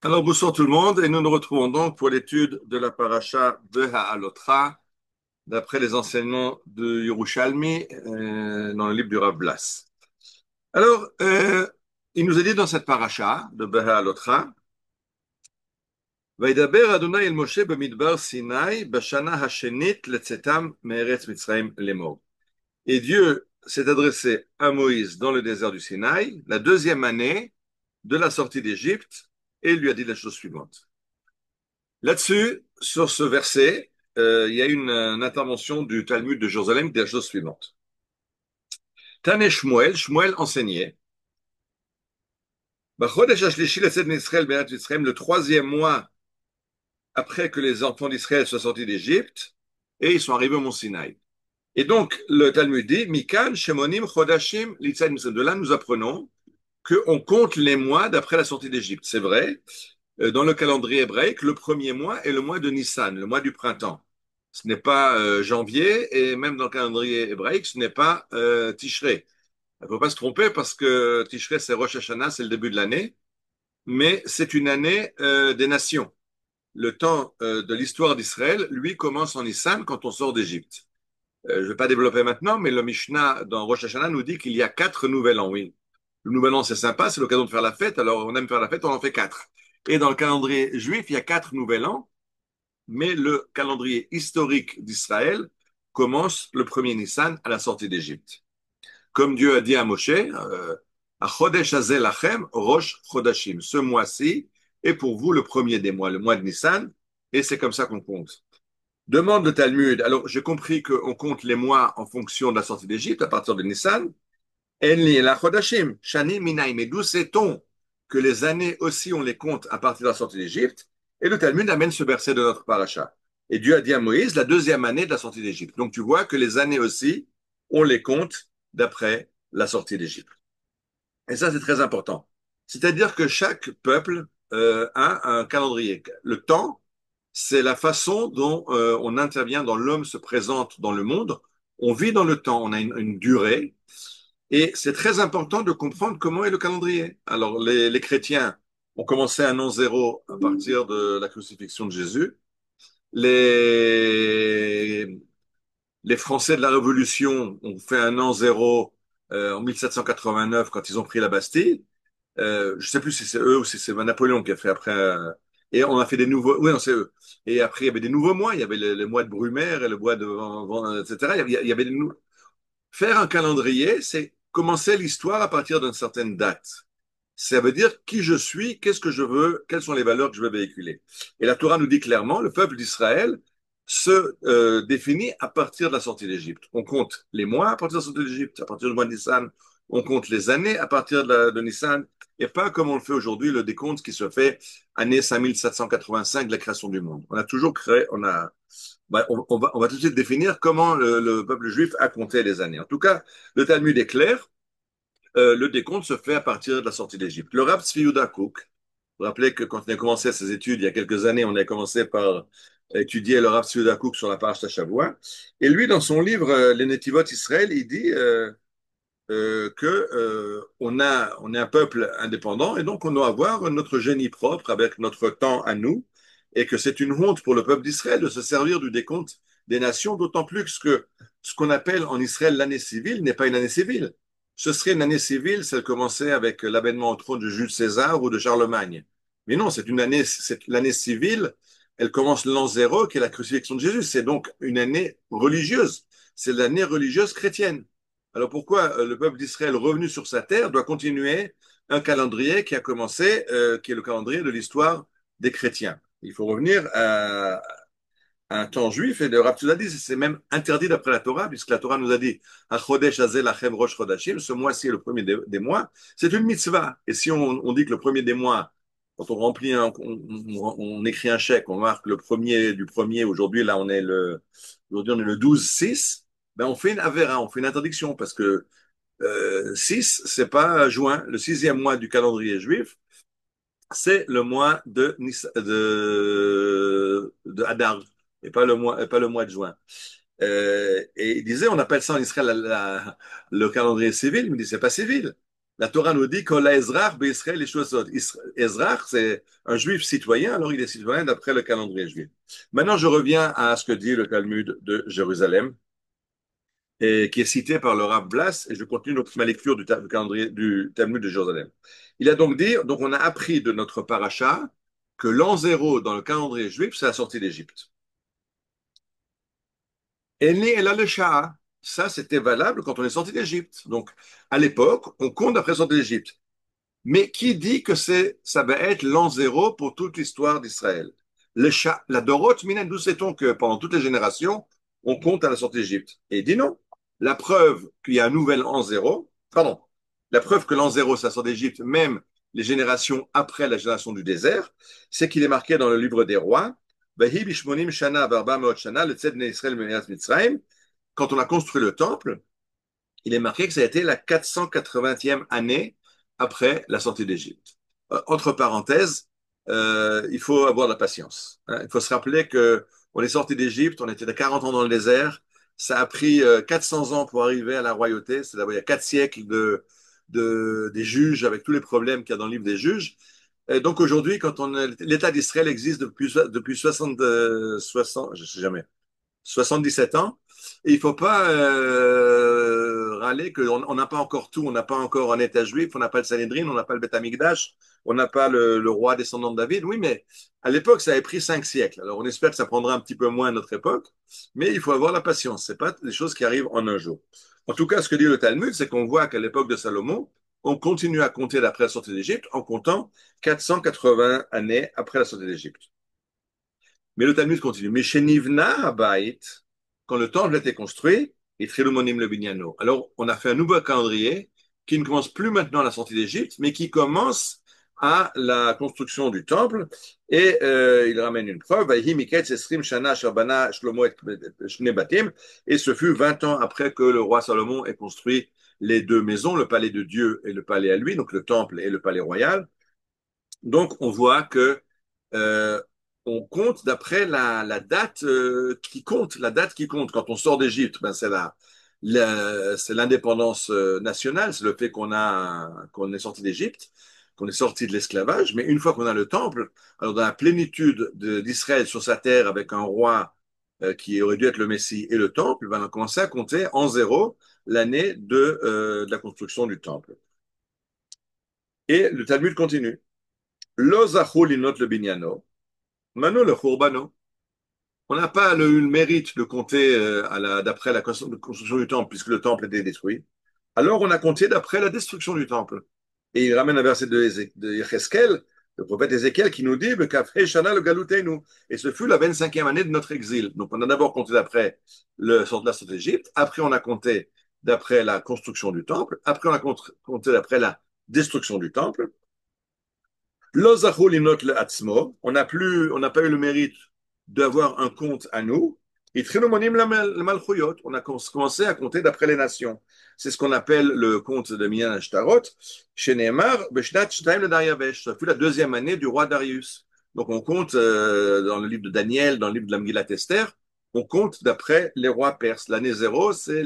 Alors, bonsoir tout le monde, et nous nous retrouvons donc pour l'étude de la paracha de Ha'alotra, d'après les enseignements de Yerushalmi, dans le livre du Rav Blas. Alors, il nous a dit dans cette paracha de Ha'alotra, Vaidaber Adonai el Moshe b'midbar Sinai b'shana hashenit letzetam me'eretz Mitzrayim lemor. Et Dieu s'est adressé à Moïse dans le désert du Sinaï, la deuxième année de la sortie d'Égypte, et il lui a dit la chose suivante. Là-dessus, sur ce verset, il y a une intervention du Talmud de Jérusalem qui dit la chose suivante. Tane Shmuel, Shmuel enseignait, Bachodesh Hashlishi Letzet Mitzrayim Be'eretz Mitzrayim, le troisième mois après que les enfants d'Israël soient sortis d'Égypte, et ils sont arrivés au mont Sinaï. Et donc, le Talmud dit, Mikan Shemonim Chodashim Litzad Mitzrayim. De là, nous apprenons qu'on compte les mois d'après la sortie d'Égypte. C'est vrai, dans le calendrier hébraïque, le premier mois est le mois de Nissan, le mois du printemps. Ce n'est pas janvier, et même dans le calendrier hébraïque, ce n'est pas Tishré. Il ne faut pas se tromper parce que Tishré, c'est Rosh Hashanah, c'est le début de l'année, mais c'est une année des nations. Le temps de l'histoire d'Israël, lui, commence en Nissan quand on sort d'Égypte. Je ne vais pas développer maintenant, mais le Mishnah dans Rosh Hashanah nous dit qu'il y a quatre nouvel an, oui. Le nouvel an, c'est sympa, c'est l'occasion de faire la fête, alors on aime faire la fête, on en fait quatre. Et dans le calendrier juif, il y a quatre nouvel an, mais le calendrier historique d'Israël commence le premier Nissan à la sortie d'Égypte. Comme Dieu a dit à Moshe, à Chodesh Hazel Lachem, Rosh Chodashim. Ce mois-ci est pour vous le premier des mois, le mois de Nissan, et c'est comme ça qu'on compte. Demande le Talmud. Alors, j'ai compris qu'on compte les mois en fonction de la sortie d'Égypte à partir de Nissan. Enli la Chodashim, Shani Minai. Mais d'où sait-on que les années aussi, on les compte à partir de la sortie d'Égypte? Et le Talmud amène ce verset de notre paracha. Et Dieu a dit à Moïse, la deuxième année de la sortie d'Égypte. Donc tu vois que les années aussi, on les compte d'après la sortie d'Égypte. Et ça, c'est très important. C'est-à-dire que chaque peuple a un calendrier. Le temps, c'est la façon dont on intervient, dont l'homme se présente dans le monde. On vit dans le temps, on a une durée. Et c'est très important de comprendre comment est le calendrier. Alors, les chrétiens ont commencé un an zéro à partir de la crucifixion de Jésus. Les, les Français de la Révolution ont fait un an zéro en 1789 quand ils ont pris la Bastille. Je sais plus si c'est eux ou si c'est Napoléon qui a fait après. Et on a fait des nouveaux. Oui, non, c'est eux. Et après, il y avait des nouveaux mois. Il y avait le mois de Brumaire et le mois de, etc. Il y avait Faire un calendrier, c'est commencer l'histoire à partir d'une certaine date. Ça veut dire qui je suis, qu'est-ce que je veux, quelles sont les valeurs que je veux véhiculer. Et la Torah nous dit clairement, le peuple d'Israël se définit à partir de la sortie d'Égypte. On compte les mois à partir de la sortie d'Égypte, à partir du mois de Nissan. On compte les années à partir de Nissan, et pas comme on le fait aujourd'hui, le décompte qui se fait année 5785 de la création du monde. On a toujours créé, on va tout de suite définir comment le peuple juif a compté les années. En tout cas, le Talmud est clair, le décompte se fait à partir de la sortie d'Égypte. Le Rav Tzvi Yehuda Kook, vous vous rappelez que quand on a commencé ses études il y a quelques années, on a commencé par étudier le Rav Tzvi Yehuda Kook sur la Parashat Shavua. Et lui, dans son livre Les Netivot Israël, il dit on est un peuple indépendant et donc on doit avoir notre génie propre avec notre temps à nous et que c'est une honte pour le peuple d'Israël de se servir du décompte des nations, d'autant plus que ce qu'on appelle en Israël l'année civile n'est pas une année civile. Ce serait une année civile, celle commençait avec l'avènement au trône de Jules César ou de Charlemagne. Mais non, c'est l'année civile, elle commence l'an zéro, qui est la crucifixion de Jésus. C'est donc une année religieuse. C'est l'année religieuse chrétienne. Alors pourquoi le peuple d'Israël revenu sur sa terre doit continuer un calendrier qui a commencé, qui est le calendrier de l'histoire des chrétiens? Il faut revenir à un temps juif et le Rav Tzvi dit c'est même interdit d'après la Torah puisque la Torah nous a dit Chodesh Hazel Lachem Rosh Chodashim, ce mois-ci est le premier des mois, c'est une mitzvah. Et si on dit que le premier des mois, quand on remplit on écrit un chèque, on marque le premier du premier, aujourd'hui on est le 12/6, ben on fait une avéra, on fait une interdiction parce que 6, c'est pas juin, le sixième mois du calendrier juif, c'est le mois de Adar, et pas le mois de juin. Et il disait, on appelle ça en Israël le calendrier civil, mais il dit, c'est pas civil. La Torah nous dit que l'Ezrach Israël et Shosot. Ezrach, c'est un juif citoyen, alors il est citoyen d'après le calendrier juif. Maintenant, je reviens à ce que dit le Talmud de Jérusalem, et qui est cité par le Rav Blas, et je continue donc ma lecture du calendrier du Talmud de Jérusalem. Il a donc dit, donc on a appris de notre paracha que l'an zéro dans le calendrier juif, c'est la sortie d'Égypte. Eni el le Sha'a. Ça, c'était valable quand on est sorti d'Égypte. Donc, à l'époque, on compte après la sortie d'Égypte. Mais qui dit que ça va être l'an zéro pour toute l'histoire d'Israël? La Doroth Mina, d'où sait-on que pendant toutes les générations, on compte à la sortie d'Égypte? Et il dit non. La preuve qu'il y a un nouvel an zéro, pardon, la preuve que l'an zéro, ça sort d'Égypte, même les générations après la génération du désert, c'est qu'il est marqué dans le livre des rois, Vahi bishmonim shana varba meot shana, le tzed Israël me'eretz Mitzrayim, quand on a construit le temple, il est marqué que ça a été la 480e année après la sortie d'Égypte. Entre parenthèses, il faut avoir de la patience, hein. Il faut se rappeler que on est sorti d'Égypte, on était à 40 ans dans le désert, ça a pris 400 ans pour arriver à la royauté, c'est d'abord il y a 4 siècles des juges avec tous les problèmes qu'il y a dans le livre des juges. Et donc aujourd'hui, l'État d'Israël existe depuis 60, je sais jamais, 77 ans. Et il ne faut pas râler qu'on n'a pas encore tout, on n'a pas encore un État juif, on n'a pas le Sanhédrin, on n'a pas le Beth Amikdash, on n'a pas le roi descendant de David. Oui, mais à l'époque, ça avait pris 5 siècles. Alors on espère que ça prendra un petit peu moins à notre époque, mais il faut avoir la patience. Ce n'est pas des choses qui arrivent en un jour. En tout cas, ce que dit le Talmud, c'est qu'on voit qu'à l'époque de Salomon, on continue à compter d'après la sortie d'Égypte en comptant 480 années après la sortie d'Égypte. Mais le Talmud continue. Mais chez Nivna Habayit, quand le temple a été construit, et Trilumonim le Binyano. Alors, on a fait un nouveau calendrier qui ne commence plus maintenant à la sortie d'Égypte, mais qui commence à la construction du temple. Et il ramène une preuve. Et ce fut 20 ans après que le roi Salomon ait construit les deux maisons, le palais de Dieu et le palais à lui, donc le temple et le palais royal. Donc, on voit que euh, on compte d'après la date qui compte. La date qui compte quand on sort d'Égypte, ben c'est l'indépendance nationale, c'est le fait qu'on est sorti d'Égypte, qu'on est sorti de l'esclavage. Mais une fois qu'on a le temple, alors dans la plénitude d'Israël sur sa terre avec un roi qui aurait dû être le Messie et le temple, ben on a commencé à compter en zéro l'année de la construction du temple. Et le Talmud continue. Lo zachou linot le binyano, mano le churbano. On n'a pas eu le mérite de compter d'après la construction du temple, puisque le temple était détruit. Alors on a compté d'après la destruction du temple. Et il ramène un verset de Yecheskel, le prophète Ézéchiel, qui nous dit Kafhe Shana le Galoutenu. Et ce fut la 25e année de notre exil. Donc on a d'abord compté d'après la sortie d'Égypte, après on a compté d'après la construction du temple, après on a compté d'après la destruction du temple. On n'a pas eu le mérite d'avoir un compte à nous. Et on a commencé à compter d'après les nations. C'est ce qu'on appelle le compte de Mian Ashtarot. Chez Nehemar, Beshnat Shtaim le Dariavesh. Ça fut la deuxième année du roi Darius. Donc on compte dans le livre de Daniel, dans le livre de la Megillat Esther, on compte d'après les rois perses. L'année zéro, c'est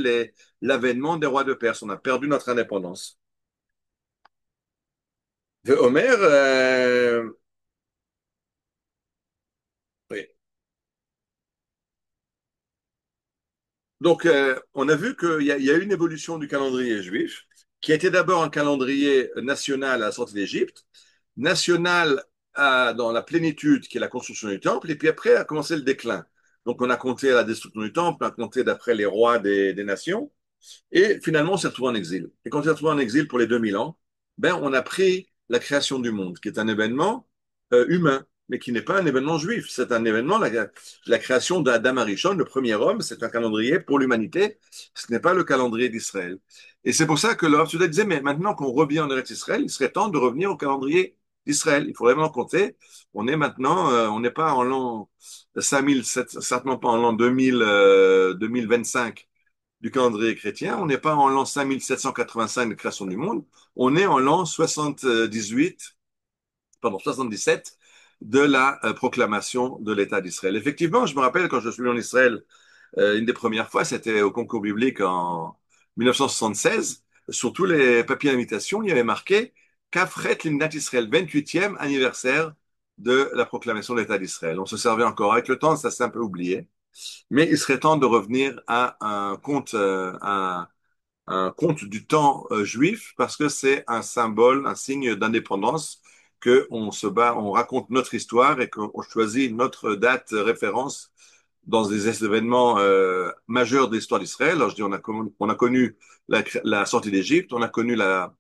l'avènement des rois de Perse. On a perdu notre indépendance. De Omer, oui. Donc, on a vu qu'il y a eu une évolution du calendrier juif, qui a été d'abord un calendrier national à la sortie d'Égypte, national dans la plénitude qui est la construction du temple, et puis après a commencé le déclin. Donc, on a compté la destruction du temple, on a compté d'après les rois des nations, et finalement, on s'est retrouvé en exil. Et quand on s'est retrouvé en exil pour les 2000 ans, ben, on a pris la création du monde, qui est un événement humain, mais qui n'est pas un événement juif. C'est un événement, la création d'Adam Arishon, le premier homme, c'est un calendrier pour l'humanité. Ce n'est pas le calendrier d'Israël. Et c'est pour ça que le Rav Souda disait, mais maintenant qu'on revient en Eretz Israël, il serait temps de revenir au calendrier d'Israël. Il faudrait vraiment compter. On est maintenant, on n'est pas en l'an 5000, certainement pas en l'an 2000, 2025 du calendrier chrétien. On n'est pas en l'an 5785 de création du monde. On est en l'an 78, pardon, 77 de la proclamation de l'État d'Israël. Effectivement, je me rappelle quand je suis venu en Israël, une des premières fois, c'était au concours biblique en 1976. sur tous les papiers d'invitation, il y avait marqué Kafret Limnat Israël, 28e anniversaire de la proclamation de l'État d'Israël. On se servait encore avec le temps, ça s'est un peu oublié. Mais il serait temps de revenir à un conte du temps juif parce que c'est un symbole, un signe d'indépendance que on se bat, on raconte notre histoire et qu'on choisit notre date référence dans des événements majeurs de l'histoire d'Israël. Alors je dis, on a connu la sortie d'Égypte, on a connu la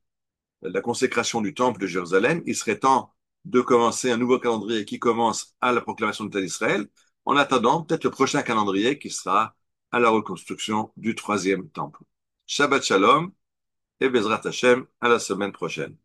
consécration du temple de Jérusalem. Il serait temps de commencer un nouveau calendrier qui commence à la proclamation de l'État d'Israël, en attendant peut-être le prochain calendrier qui sera à la reconstruction du troisième temple. Shabbat Shalom et Bezrat Hashem à la semaine prochaine.